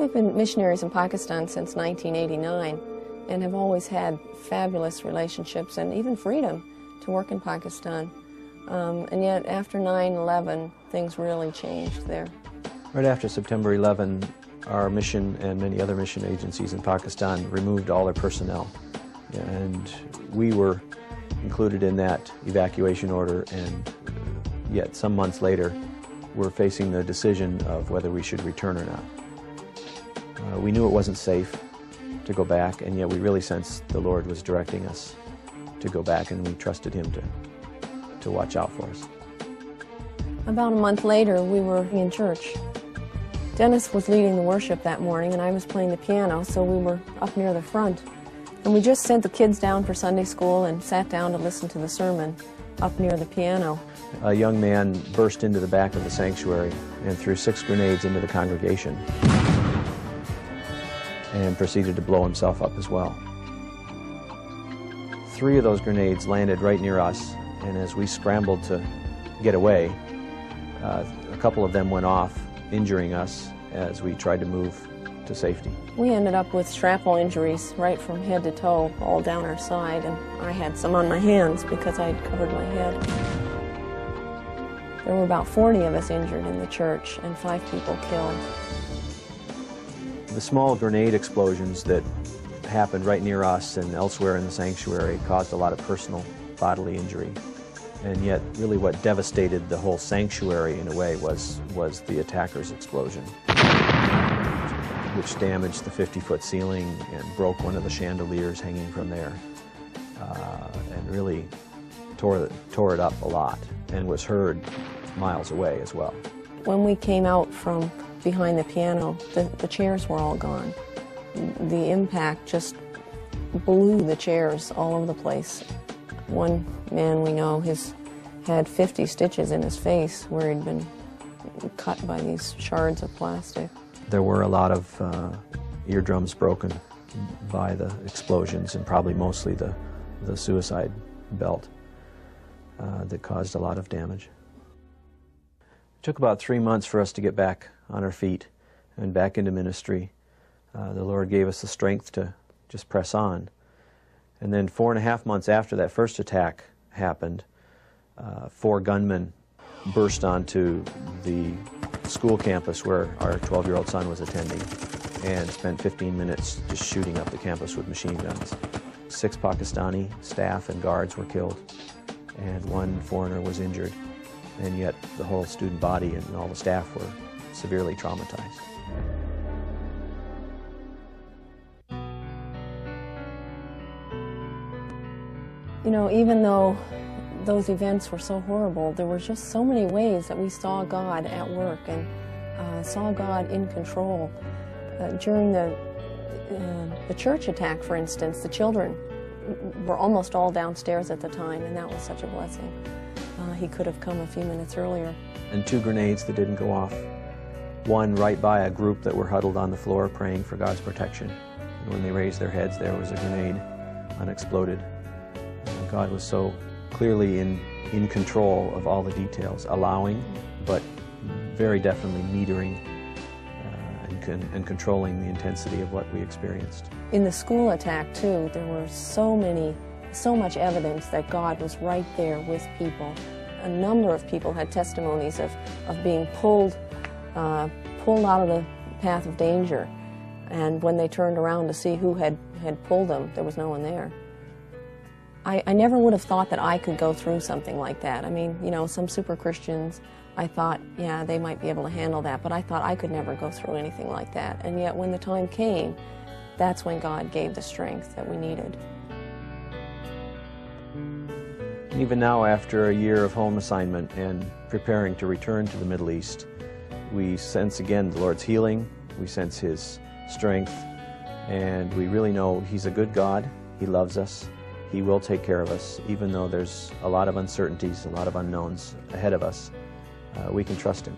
We've been missionaries in Pakistan since 1989 and have always had fabulous relationships and even freedom to work in Pakistan. And yet after 9/11, things really changed there. Right after September 11, our mission and many other mission agencies in Pakistan removed all their personnel. And we were included in that evacuation order, and yet some months later we're facing the decision of whether we should return or not. We knew it wasn't safe to go back, and yet we really sensed the Lord was directing us to go back, and we trusted Him to watch out for us. About a month later, we were in church. Dennis was leading the worship that morning, and I was playing the piano, so we were up near the front. And we just sent the kids down for Sunday school and sat down to listen to the sermon up near the piano. A young man burst into the back of the sanctuary and threw 6 grenades into the congregation and proceeded to blow himself up as well. 3 of those grenades landed right near us, and as we scrambled to get away, a couple of them went off, injuring us as we tried to move to safety. We ended up with shrapnel injuries right from head to toe, all down our side, and I had some on my hands because I had covered my head. There were about 40 of us injured in the church and 5 people killed. The small grenade explosions that happened right near us and elsewhere in the sanctuary caused a lot of personal bodily injury. And yet, really what devastated the whole sanctuary in a way was the attacker's explosion, which damaged the 50-foot ceiling and broke one of the chandeliers hanging from there, and really tore it up a lot, and was heard miles away as well. When we came out from behind the piano, the chairs were all gone. The impact just blew the chairs all over the place. One man we know had 50 stitches in his face where he'd been cut by these shards of plastic. There were a lot of eardrums broken by the explosions, and probably mostly the suicide belt that caused a lot of damage. It took about 3 months for us to get back on our feet and back into ministry. The Lord gave us the strength to just press on. And then 4.5 months after that first attack happened, 4 gunmen burst onto the school campus where our 12-year-old son was attending and spent 15 minutes just shooting up the campus with machine guns. 6 Pakistani staff and guards were killed, and 1 foreigner was injured, and yet the whole student body and all the staff were severely traumatized. You know, even though those events were so horrible, there were just so many ways that we saw God at work and saw God in control. During the church attack, for instance, the children were almost all downstairs at the time, and that was such a blessing. He could have come a few minutes earlier. And 2 grenades that didn't go off. One right by a group that were huddled on the floor praying for God's protection. And when they raised their heads, there was a grenade unexploded. God was so clearly in control of all the details, allowing, but very definitely metering and controlling the intensity of what we experienced. In the school attack, too, there were so much evidence that God was right there with people. A number of people had testimonies of being pulled out of the path of danger, and when they turned around to see who had pulled them, there was no one there. I never would have thought that I could go through something like that. I mean, you know, some super Christians, I thought, yeah, they might be able to handle that, but I thought I could never go through anything like that. And yet when the time came, that's when God gave the strength that we needed. Even now, after a year of home assignment and preparing to return to the Middle East, we sense again the Lord's healing, we sense His strength, and we really know He's a good God. He loves us. He will take care of us, even though there's a lot of uncertainties, a lot of unknowns ahead of us. We can trust Him.